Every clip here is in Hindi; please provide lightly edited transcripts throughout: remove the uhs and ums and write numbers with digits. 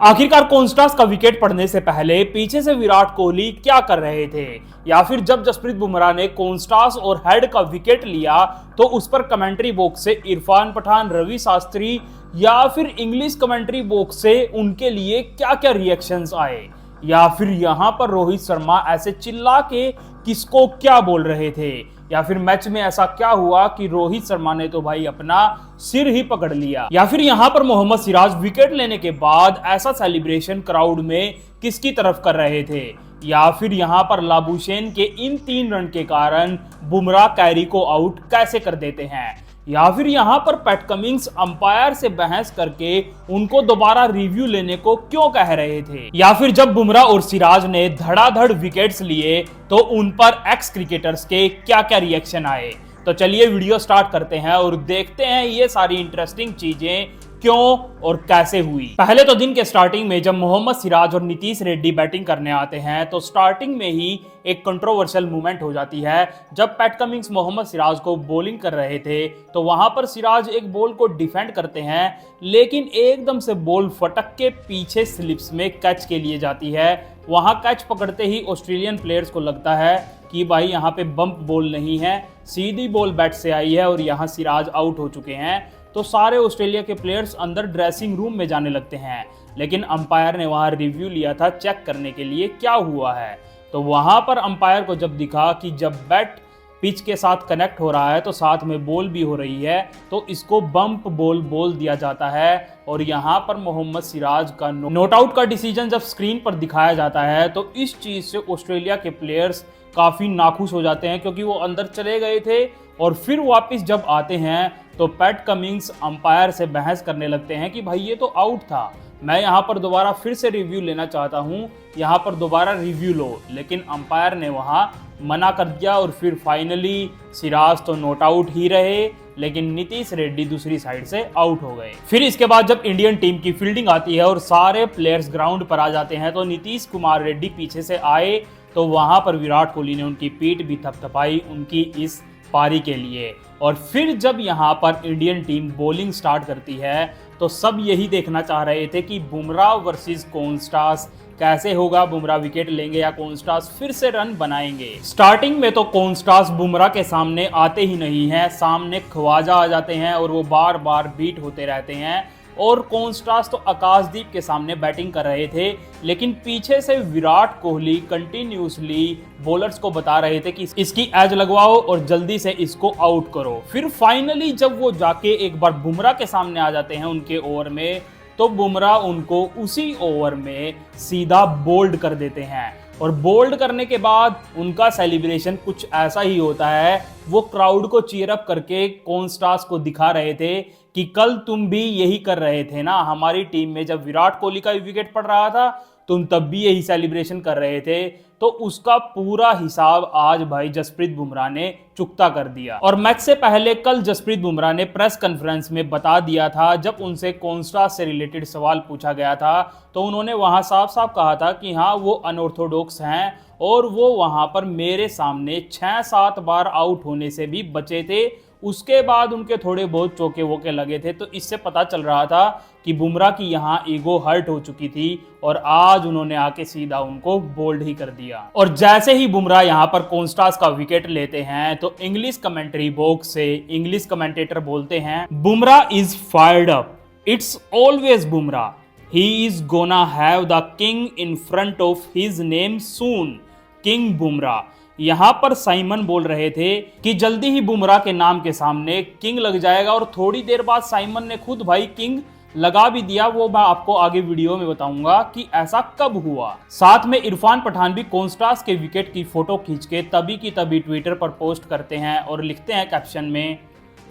आखिरकार कॉन्स्टास का विकेट पड़ने से पहले पीछे से विराट कोहली क्या कर रहे थे, या फिर जब जसप्रीत बुमराह ने कॉन्स्टास और हेड का विकेट लिया तो उस पर कमेंट्री बॉक्स से इरफान पठान, रवि शास्त्री या फिर इंग्लिश कमेंट्री बॉक्स से उनके लिए क्या क्या रिएक्शंस आए, या फिर यहां पर रोहित शर्मा ऐसे चिल्ला के किसको क्या बोल रहे थे, या फिर मैच में ऐसा क्या हुआ कि रोहित शर्मा ने तो भाई अपना सिर ही पकड़ लिया, या फिर यहां पर मोहम्मद सिराज विकेट लेने के बाद ऐसा सेलिब्रेशन क्राउड में किसकी तरफ कर रहे थे, या फिर यहां पर लाबुशेन के इन 3 रन के कारण बुमराह कैरी को आउट कैसे कर देते हैं, या फिर यहां पर पैट कमिंस अंपायर से बहस करके उनको दोबारा रिव्यू लेने को क्यों कह रहे थे, या फिर जब बुमराह और सिराज ने धड़ाधड़ विकेट्स लिए तो उन पर एक्स क्रिकेटर्स के क्या क्या रिएक्शन आए। तो चलिए वीडियो स्टार्ट करते हैं और देखते हैं ये सारी इंटरेस्टिंग चीजें क्यों और कैसे हुई। पहले तो दिन के स्टार्टिंग में जब मोहम्मद सिराज और नीतीश रेड्डी बैटिंग करने आते हैं तो स्टार्टिंग में ही एक कंट्रोवर्शियल मूवमेंट हो जाती है। जब पैट कमिंस मोहम्मद सिराज को बॉलिंग कर रहे थे तो वहां पर सिराज एक बॉल को डिफेंड करते हैं, लेकिन एकदम से बॉल फटक के पीछे स्लिप्स में कैच के लिए जाती है। वहां कैच पकड़ते ही ऑस्ट्रेलियन प्लेयर्स को लगता है कि भाई यहाँ पे बम्प बॉल नहीं है, सीधी बॉल बैट से आई है और यहाँ सिराज आउट हो चुके हैं। तो सारे ऑस्ट्रेलिया के प्लेयर्स अंदर ड्रेसिंग रूम में जाने लगते हैं, लेकिन अंपायर ने वहां रिव्यू लिया था चेक करने के लिए क्या हुआ है। तो वहां पर अंपायर को जब दिखा कि जब बैट पिच के साथ कनेक्ट हो रहा है तो साथ में बॉल भी हो रही है, तो इसको बम्प बॉल बोल दिया जाता है। और यहाँ पर मोहम्मद सिराज का नॉट आउट का डिसीजन जब स्क्रीन पर दिखाया जाता है तो इस चीज़ से ऑस्ट्रेलिया के प्लेयर्स काफ़ी नाखुश हो जाते हैं, क्योंकि वो अंदर चले गए थे और फिर वापस जब आते हैं तो पैट कमिंस अंपायर से बहस करने लगते हैं कि भाई ये तो आउट था, मैं यहाँ पर दोबारा फिर से रिव्यू लेना चाहता हूँ, यहाँ पर दोबारा रिव्यू लो। लेकिन अंपायर ने वहाँ मना कर दिया और फिर फाइनली सिराज तो नॉट आउट ही रहे, लेकिन नीतीश रेड्डी दूसरी साइड से आउट हो गए। फिर इसके बाद जब इंडियन टीम की फील्डिंग आती है और सारे प्लेयर्स ग्राउंड पर आ जाते हैं तो नीतीश कुमार रेड्डी पीछे से आए तो वहां पर विराट कोहली ने उनकी पीठ भी थपथपाई उनकी इस पारी के लिए। और फिर जब यहां पर इंडियन टीम बॉलिंग स्टार्ट करती है तो सब यही देखना चाह रहे थे कि बुमराह वर्सेस कॉन्स्टास कैसे होगा, बुमराह विकेट लेंगे या कॉन्स्टास फिर से रन बनाएंगे। स्टार्टिंग में तो कॉन्स्टास बुमराह के सामने आते ही नहीं है, सामने ख्वाजा आ जाते हैं और वो बार बार बीट होते रहते हैं। और कॉन्स्टास तो आकाशदीप के सामने बैटिंग कर रहे थे, लेकिन पीछे से विराट कोहली कंटिन्यूसली बॉलर्स को बता रहे थे कि इसकी एज लगवाओ और जल्दी से इसको आउट करो। फिर फाइनली जब वो जाके एक बार बुमराह के सामने आ जाते हैं उनके ओवर में, तो बुमराह उनको उसी ओवर में सीधा बोल्ड कर देते हैं। और बोल्ड करने के बाद उनका सेलिब्रेशन कुछ ऐसा ही होता है, वो क्राउड को चीयर अप करके कॉन्स्टास को दिखा रहे थे कि कल तुम भी यही कर रहे थे ना, हमारी टीम में जब विराट कोहली का विकेट पड़ रहा था तुम तब भी यही सेलिब्रेशन कर रहे थे। तो उसका पूरा हिसाब आज भाई जसप्रीत बुमराह ने चुकता कर दिया। और मैच से पहले कल जसप्रीत बुमराह ने प्रेस कॉन्फ्रेंस में बता दिया था, जब उनसे कॉन्स्टास से रिलेटेड सवाल पूछा गया था तो उन्होंने वहां साफ साफ कहा था कि हाँ वो अनऑर्थोडॉक्स हैं और वो वहां पर मेरे सामने 6-7 बार आउट होने से भी बचे थे। उसके बाद उनके थोड़े बहुत चौके वोके लगे थे, तो इससे पता चल रहा था कि बुमराह की यहाँ ईगो हर्ट हो चुकी थी और आज उन्होंने आके सीधा उनको बोल्ड ही कर दिया। और जैसे ही बुमराह यहाँ पर कॉन्स्टास का विकेट लेते हैं तो इंग्लिश कमेंट्री बॉक्स से इंग्लिश कमेंटेटर बोलते हैं, Bumrah is fired up, it's always Bumrah, he is gonna have the king in front of his name soon, king Bumrah. यहां पर साइमन बोल रहे थे कि जल्दी ही बुमराह के नाम के सामने किंग लग जाएगा, और थोड़ी देर बाद साइमन ने खुद भाई किंग लगा भी दिया। वो मैं आपको आगे वीडियो में बताऊंगा कि ऐसा कब हुआ। साथ में इरफान पठान भी कॉन्स्टास के विकेट की फोटो खींच के तभी की तभी ट्विटर पर पोस्ट करते हैं और लिखते हैं कैप्शन में,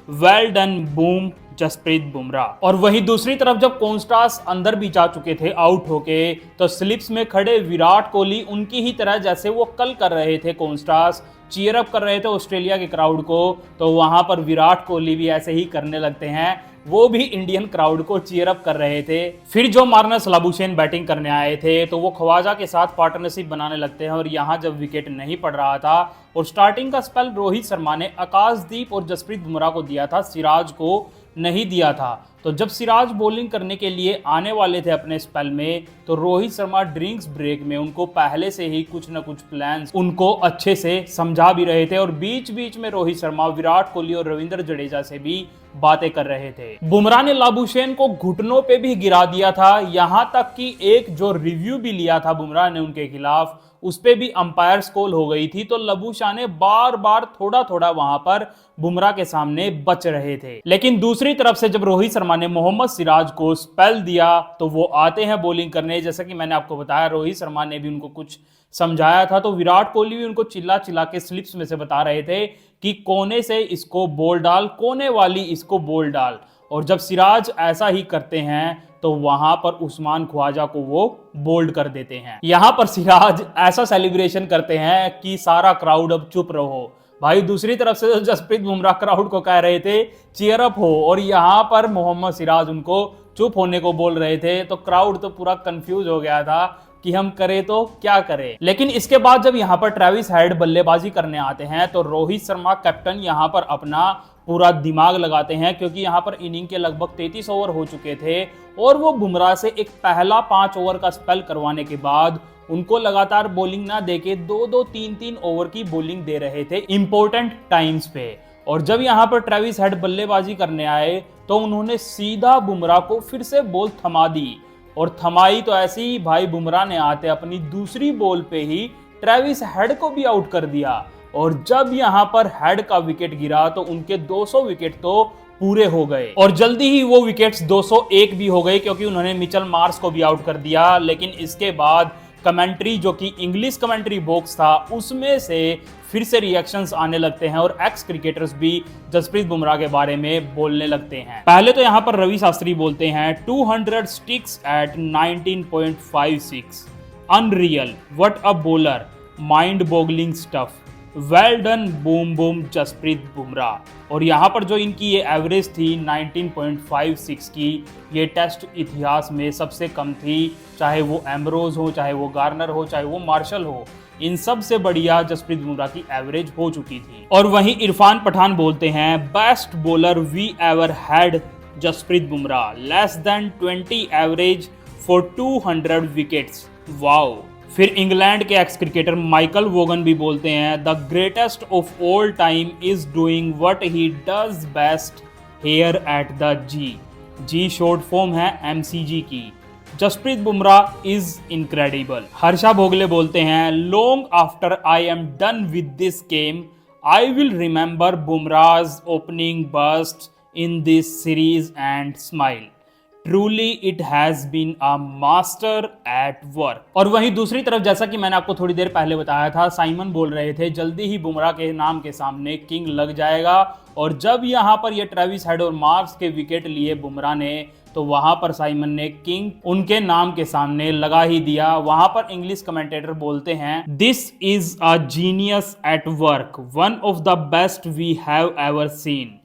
well done boom Jasprit Bumrah. और वहीं दूसरी तरफ जब कॉन्स्टास अंदर भी जा चुके थे आउट होके, तो स्लिप्स में खड़े विराट कोहली उनकी ही तरह जैसे वो कल कर रहे थे कॉन्स्टास, चीयर अप कर रहे थे ऑस्ट्रेलिया के क्राउड को, तो वहां पर विराट कोहली भी ऐसे ही करने लगते हैं, वो भी इंडियन क्राउड को चीयर अप कर रहे थे। फिर जो मार्नस लाबुशेन बैटिंग करने आए थे तो वो ख्वाजा के साथ पार्टनरशिप बनाने लगते हैं, और यहाँ जब विकेट नहीं पड़ रहा था और स्टार्टिंग का स्पेल रोहित शर्मा ने आकाशदीप और जसप्रीत बुमराह को दिया था सिराज को नहीं दिया था। तो जब सिराज बॉलिंग करने के लिए आने वाले थे अपने स्पेल में, तो रोहित शर्मा ड्रिंक्स ब्रेक में उनको पहले से ही कुछ न कुछ प्लान्स उनको अच्छे से समझा भी रहे थे और बीच बीच में रोहित शर्मा विराट कोहली और रविंद्र जडेजा से भी बातें कर रहे थे। बुमराह ने लाबुशेन को घुटनों पे भी गिरा दिया था, यहां तक कि एक जो रिव्यू भी लिया था बुमराह ने उनके खिलाफ, उस पे भी अंपायर्स कॉल हो गई थी। तो लबूशाह ने बार बार थोड़ा थोड़ा वहां पर बुमराह के सामने बच रहे थे। लेकिन दूसरी तरफ से जब रोहित शर्मा ने मोहम्मद सिराज को स्पेल दिया तो वो आते हैं बॉलिंग करने। जैसा कि मैंने आपको बताया, रोहित शर्मा ने भी उनको कुछ समझाया था, तो विराट कोहली भी उनको चिल्ला चिल्ला के स्लिप्स में से बता रहे थे कि कोने से इसको बॉल डाल, कोने वाली इसको बॉल डाल। और जब सिराज ऐसा ही करते हैं तो वहां पर उस्मान ख्वाजा को वो बोल्ड कर देते हैं। यहां पर सिराज ऐसा सेलिब्रेशन करते हैं कि सारा क्राउड अब चुप रहो। भाई दूसरी तरफ से जसप्रीत बुमराह क्राउड को कह रहे थे चीयर अप हो, और यहां पर मोहम्मद सिराज उनको चुप होने को बोल रहे थे। तो क्राउड तो पूरा कंफ्यूज हो गया था कि हम करें तो क्या करें। लेकिन इसके बाद जब यहां पर ट्रेविस हेड बल्लेबाजी करने आते हैं तो रोहित शर्मा कैप्टन यहां पर अपना पूरा दिमाग लगाते हैं, क्योंकि यहां पर इनिंग के लगभग 33 ओवर हो चुके थे और वो बुमराह से एक पहला 5 ओवर का स्पेल करवाने के बाद उनको लगातार बॉलिंग ना देके 2-2, 3-3 ओवर की बॉलिंग दे रहे थे इंपॉर्टेंट टाइम्स पे। और जब यहां पर ट्रेविस हेड बल्लेबाजी करने आए तो उन्होंने सीधा बुमराह को फिर से बॉल थमा दी, और थमाई तो ऐसी ही भाई बुमराह ने आते अपनी दूसरी बॉल पे ही ट्रेविस हेड को भी आउट कर दिया। और जब यहां पर हेड का विकेट गिरा तो उनके 200 विकेट तो पूरे हो गए, और जल्दी ही वो विकेट्स 201 भी हो गए, क्योंकि उन्होंने मिचेल मार्श को भी आउट कर दिया। लेकिन इसके बाद कमेंट्री, जो कि इंग्लिश कमेंट्री बॉक्स था, उसमें से फिर से रिएक्शंस आने लगते हैं और एक्स क्रिकेटर्स भी जसप्रीत बुमराह के बारे में बोलने लगते हैं। पहले तो यहां पर रवि शास्त्री बोलते हैं 200 sticks at 19.56, unreal, what a bowler, mind boggling stuff, well done boom boom Jasprit Bumrah. और यहाँ पर जो इनकी ये एवरेज थी 19.56 की, ये टेस्ट इतिहास में सबसे कम थी। चाहे वो एम्ब्रोज हो, चाहे वो गार्नर हो, चाहे वो मार्शल हो, इन सब से बढ़िया जसप्रीत बुमराह की एवरेज हो चुकी थी। और वहीं इरफान पठान बोलते हैं best bowler we ever had Jasprit Bumrah, less than 20 average for 200 wickets, wow. फिर इंग्लैंड के एक्स क्रिकेटर माइकल वोगन भी बोलते हैं the greatest of all time is doing what he does best here at the G short form है MCG की, जसप्रीत बुमराह इज इनक्रेडिबल। हर्षा भोगले बोलते हैं long after I am done with this game I will remember Bumrah's opening burst in this series and smile, truly it has been a master at work. और वहीं दूसरी तरफ, जैसा कि मैंने आपको थोड़ी देर पहले बताया था, साइमन बोल रहे थे जल्दी ही बुमराह के नाम के सामने किंग लग जाएगा। और जब यहां पर ये ट्रेविस हेड और मार्श के विकेट लिए बुमराह ने, तो वहां पर साइमन ने किंग उनके नाम के सामने लगा ही दिया। वहां पर इंग्लिश कमेंटेटर बोलते हैं this is a genius at work, one of the best we have ever seen,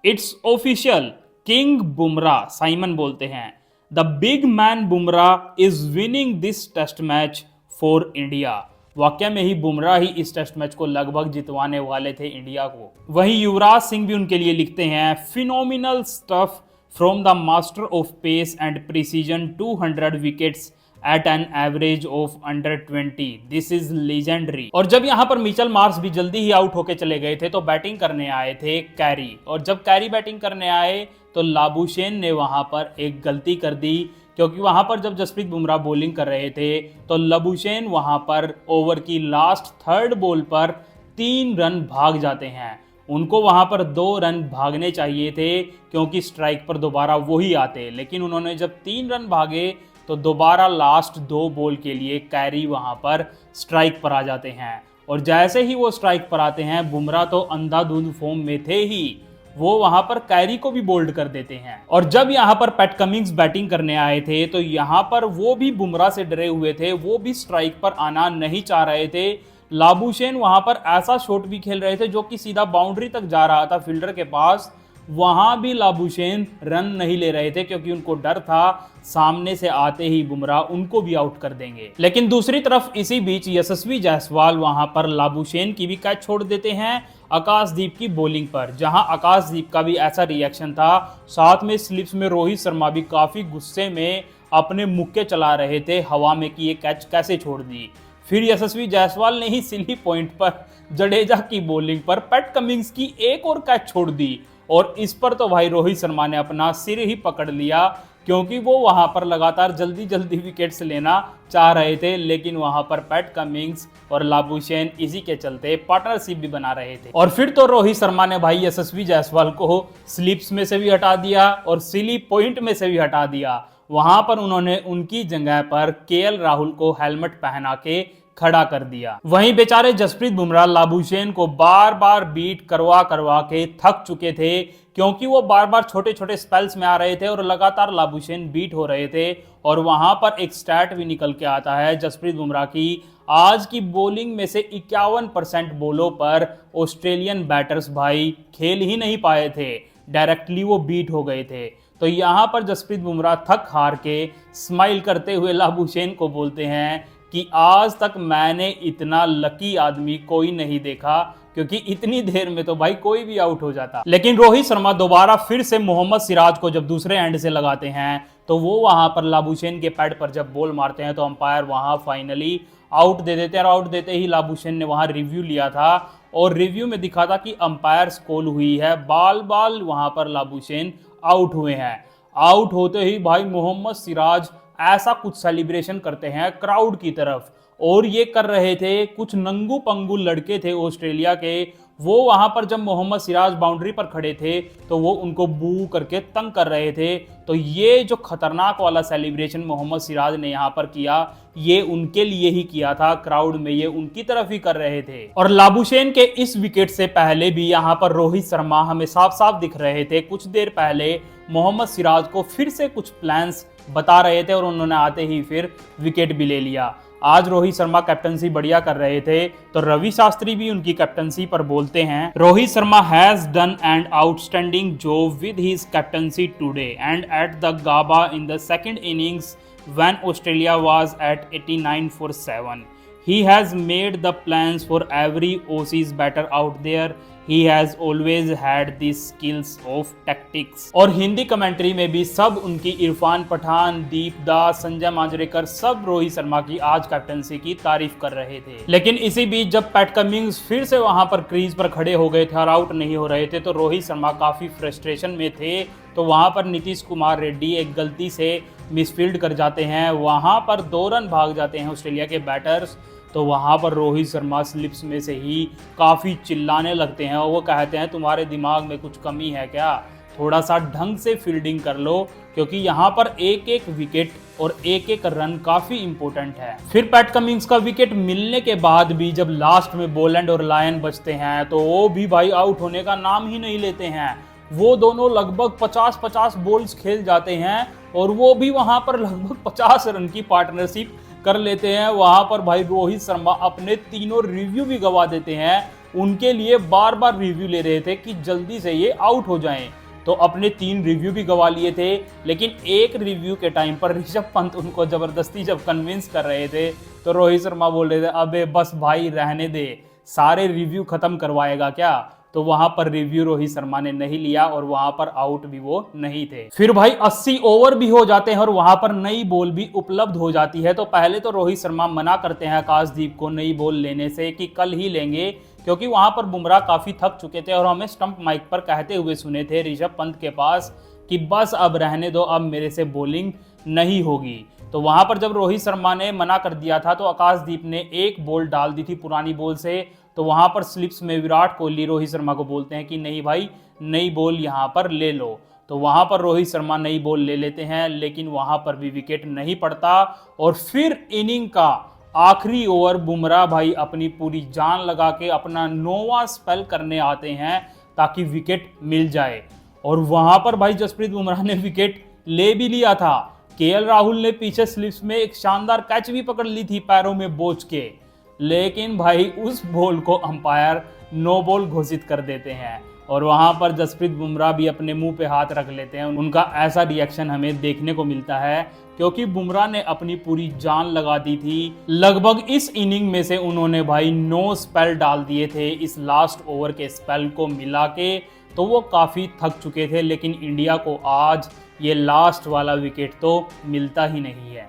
it's official, king Bumrah. Simon बोलते हैं the big man Bumrah is winning this test match for India. वाकई में ही बुमराह ही इस टेस्ट मैच को लगभग जितवाने वाले थे इंडिया को। वहीं युवराज सिंह भी उनके लिए लिखते हैं phenomenal stuff from the master of pace and precision, 200 wickets at an average of under 20, this is legendary. और जब यहाँ पर मिचेल मार्श भी जल्दी ही आउट होके चले गए थे तो बैटिंग करने आए थे कैरी। और जब कैरी बैटिंग करने आए तो लाबुशेन ने वहां पर एक गलती कर दी, क्योंकि वहां पर जब जसप्रीत बुमराह बॉलिंग कर रहे थे तो लाबुशेन वहां पर ओवर की लास्ट 3rd बॉल पर 3 रन भाग जाते हैं। उनको वहां पर 2 रन भागने चाहिए थे, क्योंकि स्ट्राइक पर दोबारा वही आते, लेकिन उन्होंने जब 3 रन भागे तो दोबारा लास्ट 2 बॉल के लिए कैरी वहां पर स्ट्राइक पर आ जाते हैं। और जैसे ही वो स्ट्राइक पर आते हैं, बुमराह तो अंधाधुंध फॉर्म में थे ही, वो वहां पर कैरी को भी बोल्ड कर देते हैं। और जब यहां पर पैट कमिंग्स बैटिंग करने आए थे तो यहां पर वो भी बुमराह से डरे हुए थे, वो भी स्ट्राइक पर आना नहीं चाह रहे थे। लाबुशेन वहां पर ऐसा शॉट भी खेल रहे थे जो कि सीधा बाउंड्री तक जा रहा था फील्डर के पास, वहां भी लाबुशेन रन नहीं ले रहे थे क्योंकि उनको डर था सामने से आते ही बुमराह उनको भी आउट कर देंगे। लेकिन दूसरी तरफ इसी बीच यशस्वी जायसवाल वहां पर लाबुशेन की भी कैच छोड़ देते हैं आकाशदीप की बॉलिंग पर, जहां आकाशदीप का भी ऐसा रिएक्शन था। साथ में स्लिप्स में रोहित शर्मा भी काफी गुस्से में अपने मुक्के चला रहे थे हवा में कि ये कैच कैसे छोड़ दी। फिर यशस्वी जायसवाल ने ही सिली पॉइंट पर जडेजा की बॉलिंग पर पैट कमिंस की एक और कैच छोड़ दी और इस पर तो भाई रोहित शर्मा ने अपना सिर ही पकड़ लिया, क्योंकि वो वहां पर लगातार जल्दी जल्दी विकेट्स लेना चाह रहे थे। लेकिन वहां पर पैट कमिंस और लाबुशेन इसी के चलते पार्टनरशिप भी बना रहे थे। और फिर तो रोहित शर्मा ने भाई यशस्वी जायसवाल को स्लिप्स में से भी हटा दिया और सिली पॉइंट में से भी हटा दिया। वहां पर उन्होंने उनकी जगह पर केएल राहुल को हेलमेट पहना के खड़ा कर दिया। वहीं बेचारे जसप्रीत बुमराह लाबुशेन को बार बार बीट करवा करवा के थक चुके थे, क्योंकि वो बार बार छोटे छोटे स्पेल्स में आ रहे थे और लगातार लाबुशेन बीट हो रहे थे। और वहां पर एक स्टैट भी निकल के आता है जसप्रीत बुमराह की, आज की बॉलिंग में से 51% बॉलों पर ऑस्ट्रेलियन बैटर्स भाई खेल ही नहीं पाए थे, डायरेक्टली वो बीट हो गए थे। तो यहाँ पर जसप्रीत बुमराह थक हार के स्माइल करते हुए लाबुशेन को बोलते हैं कि आज तक मैंने इतना लकी आदमी कोई नहीं देखा, क्योंकि इतनी देर में तो भाई कोई भी आउट हो जाता। लेकिन रोहित शर्मा दोबारा फिर से मोहम्मद सिराज को जब दूसरे एंड से लगाते हैं तो वो वहां पर लाबुशेन के पैड पर जब बॉल मारते हैं तो अंपायर वहां फाइनली आउट दे देते हैं। और आउट देते ही लाबुशेन ने वहां रिव्यू लिया था और रिव्यू में दिखा था कि अंपायर कॉल हुई है, बाल बाल वहां पर लाबुशेन आउट हुए हैं। आउट होते ही भाई मोहम्मद सिराज ऐसा कुछ सेलिब्रेशन करते हैं क्राउड की तरफ, और ये कर रहे थे कुछ नंगू पंगू लड़के थे ऑस्ट्रेलिया के, वो वहां पर जब मोहम्मद सिराज बाउंड्री पर खड़े थे तो वो उनको बू करके तंग कर रहे थे। तो ये जो खतरनाक वाला सेलिब्रेशन मोहम्मद सिराज ने यहाँ पर किया, ये उनके लिए ही किया था, क्राउड में ये उनकी तरफ ही कर रहे थे। और लाबुशेन के इस विकेट से पहले भी यहाँ पर रोहित शर्मा हमें साफ साफ दिख रहे थे। कुछ देर पहले मोहम्मद सिराज को फिर से कुछ प्लान्स बता रहे थे और उन्होंने आते ही फिर विकेट भी ले लिया। आज रोहित शर्मा कैप्टनसी बढ़िया कर रहे थे तो रवि शास्त्री भी उनकी कैप्टनसी पर बोलते हैं, Rohit Sharma has done an outstanding job with his captaincy today and at the Gabba in the second innings when Australia was at 89 for 7. He has made the plans for every Aussies batter out there. He has always had these skills of tactics. और हिंदी कमेंट्री में भी सब उनकी इरफान पठान, दीप दास, संजय मांजरेकर सब रोहित शर्मा की आज कैप्टनसी की तारीफ कर रहे थे। लेकिन इसी बीच जब पैट कमिंस फिर से वहां पर क्रीज पर खड़े हो गए थे और आउट नहीं हो रहे थे तो रोहित शर्मा काफी फ्रस्ट्रेशन में थे। तो वहां पर नीतीश कुमार रेड्डी एक गलती से मिसफील्ड कर जाते हैं, वहां पर 2 रन भाग जाते हैं ऑस्ट्रेलिया के बैटर्स। तो वहां पर रोहित शर्मा स्लिप्स में से ही काफ़ी चिल्लाने लगते हैं और वो कहते हैं तुम्हारे दिमाग में कुछ कमी है क्या, थोड़ा सा ढंग से फील्डिंग कर लो, क्योंकि यहाँ पर एक एक विकेट और एक एक रन काफ़ी इंपॉर्टेंट है। फिर पैट कमिंस का विकेट मिलने के बाद भी जब लास्ट में बोलैंड और लायन बचते हैं तो वो भी भाई आउट होने का नाम ही नहीं लेते हैं। वो दोनों लगभग 50-50 बॉल्स खेल जाते हैं और वो भी वहां पर लगभग 50 रन की पार्टनरशिप कर लेते हैं। वहां पर भाई रोहित शर्मा अपने तीनों रिव्यू भी गवा देते हैं, उनके लिए बार बार रिव्यू ले रहे थे कि जल्दी से ये आउट हो जाएं। तो अपने 3 रिव्यू भी गवा लिए थे, लेकिन एक रिव्यू के टाइम पर ऋषभ पंत उनको जबरदस्ती जब कन्विंस कर रहे थे तो रोहित शर्मा बोल रहे थे अबे बस भाई रहने दे, सारे रिव्यू खत्म करवाएगा क्या। तो वहां पर रिव्यू रोहित शर्मा ने नहीं लिया और वहां पर आउट भी वो नहीं थे। फिर भाई 80 ओवर भी हो जाते हैं और वहां पर नई बॉल भी उपलब्ध हो जाती है। तो पहले तो रोहित शर्मा मना करते हैं आकाशदीप को नई बॉल लेने से कि कल ही लेंगे, क्योंकि वहां पर बुमराह काफी थक चुके थे और हमें स्टंप माइक पर कहते हुए सुने थे ऋषभ पंत के पास कि बस अब रहने दो, अब मेरे से बॉलिंग नहीं होगी। तो वहां पर जब रोहित शर्मा ने मना कर दिया था तो आकाशदीप ने एक बॉल डाल दी थी पुरानी बॉल से। तो वहां पर स्लिप्स में विराट कोहली रोहित शर्मा को बोलते हैं कि नहीं भाई नई बॉल यहां पर ले लो। तो वहां पर रोहित शर्मा नई बॉल ले लेते हैं, लेकिन वहां पर भी विकेट नहीं पड़ता। और फिर इनिंग का आखिरी ओवर बुमराह भाई अपनी पूरी जान लगा के अपना 9वां स्पेल करने आते हैं ताकि विकेट मिल जाए। और वहां पर भाई जसप्रीत बुमराह ने विकेट ले भी लिया था। केएल राहुल ने पीछे स्लिप्स में एक शानदार कैच भी पकड़ ली थी पैरों में बोझ के, लेकिन भाई उस बॉल को अंपायर नो बॉल घोषित कर देते हैं। और वहां पर जसप्रीत बुमराह भी अपने मुंह पे हाथ रख लेते हैं। उनका ऐसा रिएक्शन हमें देखने को मिलता है क्योंकि बुमराह ने अपनी पूरी जान लगा दी थी। लगभग इस इनिंग में से उन्होंने भाई 9 स्पेल डाल दिए थे इस लास्ट ओवर के स्पेल को मिला के, तो वो काफ़ी थक चुके थे। लेकिन इंडिया को आज ये लास्ट वाला विकेट तो मिलता ही नहीं है।